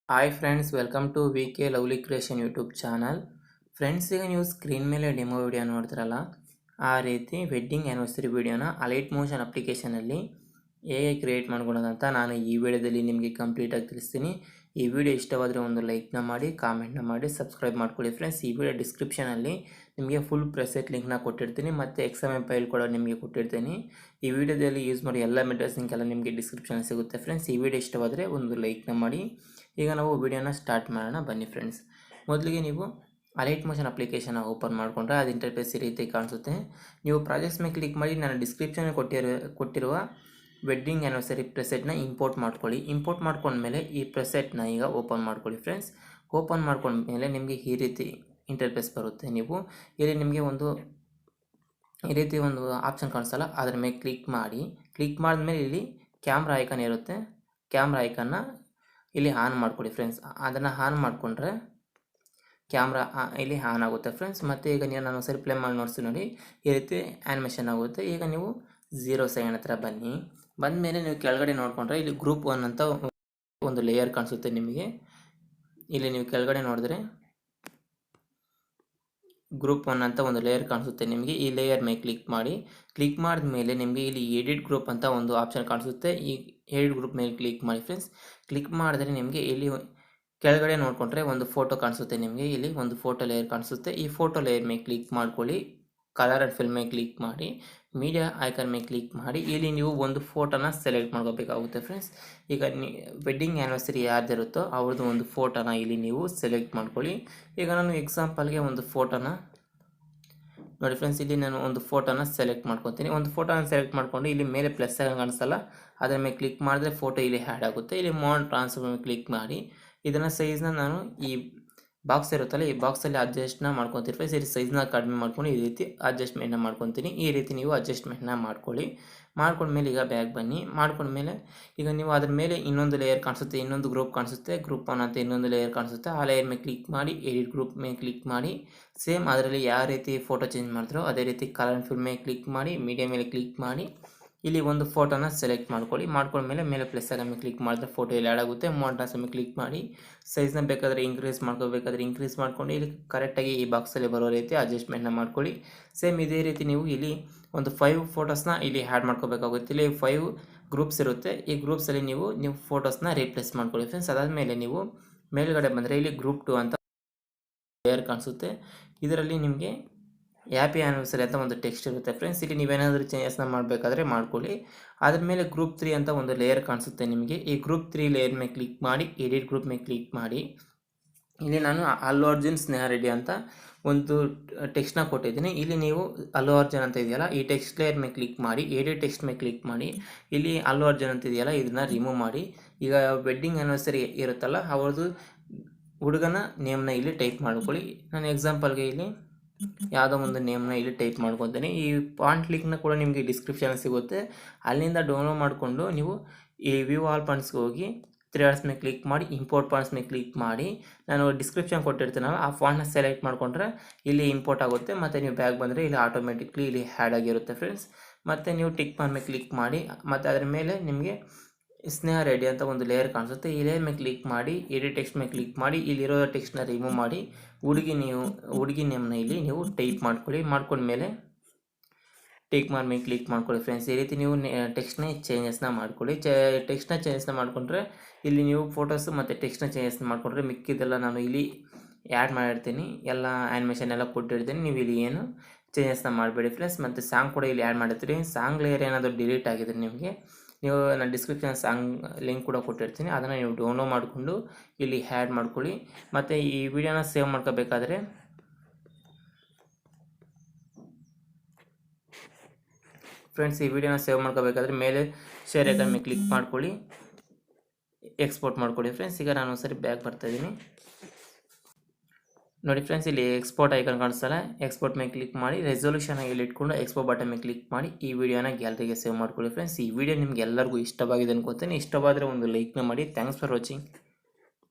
Hi friends, welcome to VK. Lovely creation YouTube channel. Friends, ಈಗ ನೀವು screen ಮೇಲೆ demo video ನೋಡ್ತಿರಲ್ಲ, ಆ ರೀತಿ ವೆಡ್ಡಿಂಗ್ ಆ್ಯನಿವರ್ಸರಿ ವಿಡಿಯೋನ ಅಲೈಟ್ ಮೋಷನ್ ಅಪ್ಲಿಕೇಶನಲ್ಲಿ ಹೇಗೆ ಕ್ರಿಯೇಟ್ ಮಾಡ್ಕೊಳ್ಳೋದಂತ ನಾನು ಈ ವಿಡಿಯೋದಲ್ಲಿ ನಿಮಗೆ ಕಂಪ್ಲೀಟಾಗಿ ತಿಳಿಸ್ತೀನಿ. ಈ ವಿಡಿಯೋ ಇಷ್ಟವಾದರೆ ಒಂದು ಲೈಕ್ನ ಮಾಡಿ, ಕಾಮೆಂಟ್ನ ಮಾಡಿ, ಸಬ್ಸ್ಕ್ರೈಬ್ ಮಾಡ್ಕೊಳ್ಳಿ. ಫ್ರೆಂಡ್ಸ್, ಈ ವಿಡಿಯೋ ಡಿಸ್ಕ್ರಿಪ್ಷನಲ್ಲಿ ನಿಮಗೆ ಫುಲ್ ಪ್ರೆಸೆಟ್ ಲಿಂಕ್ನ ಕೊಟ್ಟಿರ್ತೀನಿ ಮತ್ತು ಎಕ್ಸ್ಎಮ್ಎಲ್ ಫೈಲ್ ಕೂಡ ನಿಮಗೆ ಕೊಟ್ಟಿರ್ತೀನಿ. ಈ ವಿಡಿಯೋದಲ್ಲಿ ಯೂಸ್ ಮಾಡಿ ಎಲ್ಲ ಮೆಟೀರಿಯಲ್ಸ್ ಲಿಂಕೆಲ್ಲ ನಿಮಗೆ ಡಿಸ್ಕ್ರಿಪ್ಷನ್ ಸಿಗುತ್ತೆ. ಫ್ರೆಂಡ್ಸ್, ಈ ವಿಡಿಯೋ ಇಷ್ಟವಾದರೆ ಒಂದು ಲೈಕ್ನ ಮಾಡಿ. ಈಗ ನಾವು ವಿಡಿಯೋನ ಸ್ಟಾರ್ಟ್ ಮಾಡೋಣ ಬನ್ನಿ ಫ್ರೆಂಡ್ಸ್. ಮೊದಲಿಗೆ ನೀವು ಅಲೈಟ್ ಮೋಷನ್ ಅಪ್ಲಿಕೇಶನ್ ಓಪನ್ ಮಾಡಿಕೊಂಡ್ರೆ ಅದು ಇಂಟರ್ಫೇಸ್ ಈ ರೀತಿ ಕಾಣಿಸುತ್ತೆ. ನೀವು ಪ್ರಾಜೆಕ್ಟ್ಸ್ ಮೇಲೆ ಕ್ಲಿಕ್ ಮಾಡಿ ನಾನು ಡಿಸ್ಕ್ರಿಪ್ಷನ್ ಕೊಟ್ಟಿರುವ ವೆಡ್ಡಿಂಗ್ ಆ್ಯನಿವರ್ಸರಿ ಪ್ರೆಸೆಟ್ನ ಇಂಪೋರ್ಟ್ ಮಾಡ್ಕೊಳ್ಳಿ. ಇಂಪೋರ್ಟ್ ಮಾಡ್ಕೊಂಡ್ಮೇಲೆ ಈ ಪ್ರೆಸೆಟ್ನ ಈಗ ಓಪನ್ ಮಾಡ್ಕೊಳ್ಳಿ ಫ್ರೆಂಡ್ಸ್. ಓಪನ್ ಮಾಡ್ಕೊಂಡ್ಮೇಲೆ ನಿಮಗೆ ಈ ರೀತಿ ಇಂಟರ್ಫೇಸ್ ಬರುತ್ತೆ. ನೀವು ಇಲ್ಲಿ ನಿಮಗೆ ಈ ರೀತಿ ಒಂದು ಆಪ್ಷನ್ ಕಾಣಿಸಲ್ಲ, ಅದರ ಮೇಲೆ ಕ್ಲಿಕ್ ಮಾಡಿ. ಕ್ಲಿಕ್ ಮಾಡಿದ್ಮೇಲೆ ಇಲ್ಲಿ ಕ್ಯಾಮ್ರಾ ಐಕಾನ್ ಇರುತ್ತೆ. ಕ್ಯಾಮ್ರಾ ಐಕನ್ನ ಇಲ್ಲಿ ಆನ್ ಮಾಡ್ಕೊಳ್ಳಿ ಫ್ರೆಂಡ್ಸ್. ಅದನ್ನು ಆನ್ ಮಾಡಿಕೊಂಡ್ರೆ ಕ್ಯಾಮ್ರಾ ಇಲ್ಲಿ ಆನ್ ಆಗುತ್ತೆ ಫ್ರೆಂಡ್ಸ್. ಮತ್ತು ಈಗ ನಾನು ಸರಿ ಪ್ಲೇ ಮಾಡಿ ನೋಡ್ತೀನಿ ನೋಡಿ, ಈ ರೀತಿ ಆ್ಯನಿಮೇಷನ್ ಆಗುತ್ತೆ. ಈಗ ನೀವು 0 ಸೆಕೆಂಡ್ ಹತ್ರ ಬನ್ನಿ. ಬಂದ ಮೇಲೆ ನೀವು ಕೆಳಗಡೆ ನೋಡಿಕೊಂಡ್ರೆ ಇಲ್ಲಿ ಗ್ರೂಪ್ 1 ಅಂತ ಒಂದು ಲೇಯರ್ ಕಾಣಿಸುತ್ತೆ ನಿಮಗೆ. ಇಲ್ಲಿ ನೀವು ಕೆಳಗಡೆ ನೋಡಿದ್ರೆ ಗ್ರೂಪ್ 1 ಅಂತ ಒಂದು ಲೇಯರ್ ಕಾಣಿಸುತ್ತೆ ನಿಮಗೆ. ಈ ಲೇಯರ್ ಮೇಲೆ ಕ್ಲಿಕ್ ಮಾಡಿ. ಕ್ಲಿಕ್ ಮಾಡಿದ ಮೇಲೆ ನಿಮಗೆ ಇಲ್ಲಿ ಎಡಿಟ್ ಗ್ರೂಪ್ ಅಂತ ಒಂದು ಆಪ್ಷನ್ ಕಾಣಿಸುತ್ತೆ. ಈ ಎಡಿಟ್ ಗ್ರೂಪ್ ಮೇಲೆ ಕ್ಲಿಕ್ ಮಾಡಿ ಫ್ರೆಂಡ್ಸ್. ಕ್ಲಿಕ್ ಮಾಡಿದ್ರೆ ನಿಮಗೆ ಇಲ್ಲಿ ಕೆಳಗಡೆ ನೋಡಿಕೊಂಡ್ರೆ ಒಂದು ಫೋಟೋ ಕಾಣಿಸುತ್ತೆ ನಿಮಗೆ. ಇಲ್ಲಿ ಒಂದು ಫೋಟೋ ಲೇಯರ್ ಕಾಣಿಸುತ್ತೆ. ಈ ಫೋಟೋ ಲೇಯರ್ ಮೇಲೆ ಕ್ಲಿಕ್ ಮಾಡ್ಕೊಳ್ಳಿ. ಕಲರ್ ಆ್ಯಂಡ್ ಫಿಲ್ ಮೇಲೆ ಕ್ಲಿಕ್ ಮಾಡಿ. ಮೀಡಿಯಾ ಐಕನ್ ಮೇಲೆ ಕ್ಲಿಕ್ ಮಾಡಿ. ಇಲ್ಲಿ ನೀವು ಒಂದು ಫೋಟೋನ ಸೆಲೆಕ್ಟ್ ಮಾಡ್ಕೋಬೇಕಾಗುತ್ತೆ ಫ್ರೆಂಡ್ಸ್. ಈಗ ವೆಡ್ಡಿಂಗ್ ಆ್ಯನಿವರ್ಸರಿ ಯಾರ್ದಿರುತ್ತೋ ಅವ್ರದ್ದು ಒಂದು ಫೋಟೋನ ಇಲ್ಲಿ ನೀವು ಸೆಲೆಕ್ಟ್ ಮಾಡ್ಕೊಳ್ಳಿ. ಈಗ ನಾನು ಎಕ್ಸಾಂಪಲ್ಗೆ ಒಂದು ಫೋಟೋನ ನೋಡಿ ಫ್ರೆಂಡ್ಸ್, ಇಲ್ಲಿ ನಾನು ಒಂದು ಫೋಟೋನ ಸೆಲೆಕ್ಟ್ ಮಾಡ್ಕೊತೀನಿ. ಒಂದು ಫೋಟೋನ ಸೆಲೆಕ್ಟ್ ಮಾಡಿಕೊಂಡು ಇಲ್ಲಿ ಮೇಲೆ ಪ್ಲಸ್ ಆಗಿ ಕಾಣಿಸಲ್ಲ, ಅದರ ಮೇಲೆ ಕ್ಲಿಕ್ ಮಾಡಿದ್ರೆ ಫೋಟೋ ಇಲ್ಲಿ ಆ್ಯಡ್ ಆಗುತ್ತೆ. ಇಲ್ಲಿ ಮೌಂಟ್ ಟ್ರಾನ್ಸ್ಫರ್ ಮೇಲೆ ಕ್ಲಿಕ್ ಮಾಡಿ. ಇದನ್ನು ಸೈಜ್ನ ನಾನು ಈ ಬಾಕ್ಸ್ ಇರುತ್ತಲ್ಲ, ಈ ಬಾಕ್ಸಲ್ಲಿ ಅಡ್ಜಸ್ಟ್ನ ಮಾಡ್ಕೊತೀನಿ ಫ್ರೆಂಡ್ಸ್. ಇಲ್ಲಿ ಸೈಜ್ನ ಕಡಿಮೆ ಮಾಡ್ಕೊಂಡು ಈ ರೀತಿ ಅಡ್ಜಸ್ಟ್ಮೆಂಟ್ನ ಮಾಡ್ಕೊತೀನಿ. ಈ ರೀತಿ ನೀವು ಅಡ್ಜಸ್ಟ್ಮೆಂಟ್ನ ಮಾಡ್ಕೊಳ್ಳಿ. ಮಾಡ್ಕೊಂಡ್ಮೇಲೆ ಈಗ ಬ್ಯಾಗ್ ಬನ್ನಿ. ಮಾಡ್ಕೊಂಡ್ಮೇಲೆ ಈಗ ನೀವು ಅದ್ರ ಮೇಲೆ ಇನ್ನೊಂದು ಲೇಯರ್ ಕಾಣಿಸುತ್ತೆ, ಇನ್ನೊಂದು ಗ್ರೂಪ್ ಕಾಣಿಸುತ್ತೆ, ಗ್ರೂಪ್ 1 ಅಂತ ಇನ್ನೊಂದು ಲೇಯರ್ ಕಾಣಿಸುತ್ತೆ. ಆ ಲೇಯರ್ ಮೇಲೆ ಕ್ಲಿಕ್ ಮಾಡಿ, ಎಡಿಟ್ ಗ್ರೂಪ್ ಮೇಲೆ ಕ್ಲಿಕ್ ಮಾಡಿ. ಸೇಮ್ ಅದರಲ್ಲಿ ಯಾವ ರೀತಿ ಫೋಟೋ ಚೇಂಜ್ ಮಾಡಿದ್ರೋ ಅದೇ ರೀತಿ ಕಲರ್ ಆ್ಯಂಡ್ ಫಿಲ್ ಮೇಲೆ ಕ್ಲಿಕ್ ಮಾಡಿ, ಮೀಡಿಯಾ ಮೇಲೆ ಕ್ಲಿಕ್ ಮಾಡಿ. ಇಲ್ಲಿ ಒಂದು ಫೋಟೋನ ಸೆಲೆಕ್ಟ್ ಮಾಡ್ಕೊಳ್ಳಿ. ಮಾಡ್ಕೊಂಡ್ಮೇಲೆ ಮೇಲೆ ಪ್ಲಸ್ ಆಗಿ ಕ್ಲಿಕ್ ಮಾಡಿದ್ರೆ ಫೋಟೋ ಇಲ್ಲಿ ಆ್ಯಡ್ ಆಗುತ್ತೆ. ಮೌಂಟ್ ಮೇಲೆ ಕ್ಲಿಕ್ ಮಾಡಿ. ಸೈಜ್ನ ಬೇಕಾದರೆ ಇಂಕ್ರೀಸ್ ಮಾಡ್ಕೋಬೇಕಾದ್ರೆ ಇಂಕ್ರೀಸ್ ಮಾಡ್ಕೊಂಡು ಇಲ್ಲಿ ಕರೆಕ್ಟಾಗಿ ಈ ಬಾಕ್ಸಲ್ಲಿ ಬರೋ ರೀತಿ ಅಡ್ಜಸ್ಟ್ಮೆಂಟ್ನ ಮಾಡ್ಕೊಳ್ಳಿ. ಸೇಮ್ ಇದೇ ರೀತಿ ನೀವು ಇಲ್ಲಿ ಒಂದು 5 ಫೋಟೋಸ್ನ ಇಲ್ಲಿ ಆ್ಯಡ್ ಮಾಡ್ಕೋಬೇಕಾಗುತ್ತೆ. ಇಲ್ಲಿ 5 ಗ್ರೂಪ್ಸ್ ಇರುತ್ತೆ. ಈ ಗ್ರೂಪ್ಸಲ್ಲಿ ನೀವು ಫೋಟೋಸ್ನ ರೀಪ್ಲೇಸ್ ಮಾಡ್ಕೊಳ್ಳಿ ಫ್ರೆಂಡ್ಸ್. ಅದಾದಮೇಲೆ ನೀವು ಮೇಲ್ಗಡೆ ಬಂದರೆ ಇಲ್ಲಿ ಗ್ರೂಪ್ 2 ಅಂತ ಲೇಯರ್ ಕಾಣಿಸುತ್ತೆ. ಇದರಲ್ಲಿ ನಿಮಗೆ ಹ್ಯಾಪಿ ಆ್ಯನಿವರ್ಸರಿ ಅಂತ ಒಂದು ಟೆಕ್ಸ್ಟ್ ಇರುತ್ತೆ ಫ್ರೆಂಡ್ಸ್. ಇಲ್ಲಿ ನೀವೇನಾದರೂ ಚೇಂಜಸ್ನ ಮಾಡಬೇಕಾದ್ರೆ ಮಾಡ್ಕೊಳ್ಳಿ. ಅದ್ರ ಮೇಲೆ ಗ್ರೂಪ್ 3 ಅಂತ ಒಂದು ಲೇಯರ್ ಕಾಣಿಸುತ್ತೆ ನಿಮಗೆ. ಈ ಗ್ರೂಪ್ 3 ಲೇಯರ್ ಮೇಲೆ ಕ್ಲಿಕ್ ಮಾಡಿ, ಎಡಿಟ್ ಗ್ರೂಪ್ ಮೇಲೆ ಕ್ಲಿಕ್ ಮಾಡಿ. ಇಲ್ಲಿ ನಾನು ಅಲ್ಲು ಅರ್ಜುನ್ ಸ್ನೇಹ ರೆಡ್ಡಿ ಅಂತ ಒಂದು ಟೆಕ್ಸ್ಟ್ನ ಕೊಟ್ಟಿದ್ದೀನಿ. ಇಲ್ಲಿ ನೀವು ಅಲ್ಲು ಅರ್ಜುನ್ ಅಂತ ಇದೆಯಲ್ಲ, ಈ ಟೆಕ್ಸ್ಟ್ ಲೇಯರ್ ಮೇಲೆ ಕ್ಲಿಕ್ ಮಾಡಿ, ಎಡಿಟ್ ಟೆಕ್ಸ್ಟ್ ಮೇಲೆ ಕ್ಲಿಕ್ ಮಾಡಿ. ಇಲ್ಲಿ ಅಲ್ಲು ಅರ್ಜುನ್ ಅಂತ ಇದೆಯಲ್ಲ, ಇದನ್ನು ರಿಮೂವ್ ಮಾಡಿ. ಈಗ ವೆಡ್ಡಿಂಗ್ ಆ್ಯನಿವರ್ಸರಿ ಇರುತ್ತಲ್ಲ, ಅವ್ರದ್ದು ಹುಡುಗನ ನೇಮ್ನ ಇಲ್ಲಿ ಟೈಪ್ ಮಾಡ್ಕೊಳ್ಳಿ. ನಾನು ಎಕ್ಸಾಂಪಲ್ಗೆ ಇಲ್ಲಿ ಯಾವುದೋ ಒಂದು ನೇಮ್ನ ಇಲ್ಲಿ ಟೈಪ್ ಮಾಡ್ಕೊತೀನಿ. ಈ ಫಾಂಟ್ ಲಿಂಕ್ನ ಕೂಡ ನಿಮಗೆ ಡಿಸ್ಕ್ರಿಪ್ಷನ್ ಸಿಗುತ್ತೆ. ಅಲ್ಲಿಂದ ಡೌನ್ಲೋಡ್ ಮಾಡಿಕೊಂಡು ನೀವು ಈ ವ್ಯೂ ಆಲ್ ಫಾಂಟ್ಸ್ಗೆ ಹೋಗಿ 3 ಡಾಟ್ಸ್ ಮೇಲೆ ಕ್ಲಿಕ್ ಮಾಡಿ, ಇಂಪೋರ್ಟ್ ಫಾಂಟ್ಸ್ ಮೇಲೆ ಕ್ಲಿಕ್ ಮಾಡಿ. ನಾನು ಡಿಸ್ಕ್ರಿಪ್ಷನ್ ಕೊಟ್ಟಿರ್ತೀನಲ್ಲ, ಆ ಫಾಂಟ್ನ ಸೆಲೆಕ್ಟ್ ಮಾಡಿಕೊಂಡ್ರೆ ಇಲ್ಲಿ ಇಂಪೋರ್ಟ್ ಆಗುತ್ತೆ. ಮತ್ತು ನೀವು ಬ್ಯಾಗ್ ಬಂದರೆ ಇಲ್ಲಿ ಆಟೋಮೆಟಿಕ್ಲಿ ಇಲ್ಲಿ ಆ್ಯಡ್ ಆಗಿರುತ್ತೆ ಫ್ರೆಂಡ್ಸ್. ಮತ್ತು ನೀವು ಟಿಕ್ ಮಾರ್ಕ್ ಮೇಲೆ ಕ್ಲಿಕ್ ಮಾಡಿ. ಮತ್ತು ಅದರ ಮೇಲೆ ನಿಮಗೆ ಸ್ನೇಹ ರೆಡ್ಡಿ ಅಂತ ಒಂದು ಲೇಯರ್ ಕಾಣಿಸುತ್ತೆ. ಈ ಲೇಯರ್ ಮೇಲೆ ಕ್ಲಿಕ್ ಮಾಡಿ, ಎಡಿಟ್ ಟೆಕ್ಸ್ಟ್ ಮೇಲೆ ಕ್ಲಿಕ್ ಮಾಡಿ. ಇಲ್ಲಿರೋ ಟೆಕ್ಸ್ಟ್ನ ರಿಮೂವ್ ಮಾಡಿ, ಹುಡುಗಿ ನೇಮ್ನ ಇಲ್ಲಿ ನೀವು ಟೈಪ್ ಮಾಡ್ಕೊಳ್ಳಿ. ಮಾಡ್ಕೊಂಡ್ಮೇಲೆ ಟಿಕ್ ಮಾರ್ಕ್ ಮೇಲೆ ಕ್ಲಿಕ್ ಮಾಡ್ಕೊಳ್ಳಿ ಫ್ರೆಂಡ್ಸ್. ಈ ರೀತಿ ನೀವು ಟೆಕ್ಸ್ಟ್ನ ಚೇಂಜಸ್ನ ಮಾಡ್ಕೊಳ್ಳಿ. ಟೆಕ್ಸ್ಟ್ನ ಚೇಂಜಸ್ನ ಮಾಡಿಕೊಂಡ್ರೆ ಇಲ್ಲಿ ನೀವು ಫೋಟೋಸು ಮತ್ತು ಟೆಕ್ಸ್ಟ್ನ ಚೇಂಜಸ್ನ ಮಾಡಿಕೊಂಡ್ರೆ ಮಿಕ್ಕಿದ್ದೆಲ್ಲ ನಾನು ಇಲ್ಲಿ ಆ್ಯಡ್ ಮಾಡಿರ್ತೀನಿ. ಎಲ್ಲ ಆ್ಯನಿಮೇಷನ್ ಎಲ್ಲ ಕೊಟ್ಟಿರ್ತೀನಿ. ನೀವು ಇಲ್ಲಿ ಏನು ಚೇಂಜಸ್ನ ಮಾಡಬೇಡಿ ಫ್ರೆಂಡ್ಸ್. ಮತ್ತು ಸಾಂಗ್ ಕೂಡ ಇಲ್ಲಿ ಆ್ಯಡ್ ಮಾಡಿರ್ತೀನಿ. ಸಾಂಗ್ ಲೇಯರ್ ಏನಾದರೂ ಡಿಲೀಟ್ ಆಗಿದ್ರೆ ನಿಮಗೆ, ನೀವು ನಾನು ಡಿಸ್ಕ್ರಿಪ್ಷನ್ ಸಾಂಗ್ ಲಿಂಕ್ ಕೂಡ ಕೊಟ್ಟಿರ್ತೀನಿ, ಅದನ್ನು ನೀವು ಡೌನ್ಲೋಡ್ ಮಾಡಿಕೊಂಡು ಇಲ್ಲಿ ಆ್ಯಡ್ ಮಾಡ್ಕೊಳ್ಳಿ. ಮತ್ತು ಈ ವಿಡಿಯೋನ ಸೇವ್ ಮಾಡ್ಕೋಬೇಕಾದ್ರೆ ಫ್ರೆಂಡ್ಸ್, ಈ ವಿಡಿಯೋನ ಸೇವ್ ಮಾಡ್ಕೋಬೇಕಾದ್ರೆ ಮೇಲೆ ಶೇರ್ ಐಕನ್ ಮೇಲೆ ಕ್ಲಿಕ್ ಮಾಡ್ಕೊಳ್ಳಿ, ಎಕ್ಸ್ಪೋರ್ಟ್ ಮಾಡ್ಕೊಳ್ಳಿ ಫ್ರೆಂಡ್ಸ್. ಈಗ ನಾನು ಸರಿ ಬ್ಯಾಕ್ ಬರ್ತಾಯಿದ್ದೀನಿ ನೋಡಿ ಫ್ರೆಂಡ್ಸ್. ಇಲ್ಲಿ ಎಕ್ಸ್ಪೋರ್ಟ್ ಐಕನ್ ಕಾಣಿಸ್ತಲ್ಲ, ಎಕ್ಸ್ಪೋರ್ಟ್ ಮೇಲೆ ಕ್ಲಿಕ್ ಮಾಡಿ. ರೆಸೊಲ್ಯೂಷನ್ ಆಗಿ ಇಲ್ಲಿ ಇಟ್ಕೊಂಡು ಎಕ್ಸ್ಪೋರ್ಟ್ ಬಟನ್ ಮೇಲೆ ಕ್ಲಿಕ್ ಮಾಡಿ ಈ ವಿಡಿಯೋನ ಗ್ಯಾಲರಿಗೆ ಸೇವ್ ಮಾಡ್ಕೊಳ್ಳಿ ಫ್ರೆಂಡ್ಸ್. ಈ ವಿಡಿಯೋ ನಿಮ್ಗೆ ಎಲ್ಲರಿಗೂ ಇಷ್ಟವಾಗಿದೆ ಅನ್ಕೋತೀನಿ. ಇಷ್ಟವಾದರೆ ಒಂದು ಲೈಕ್ನ ಮಾಡಿ. Thanks for watching.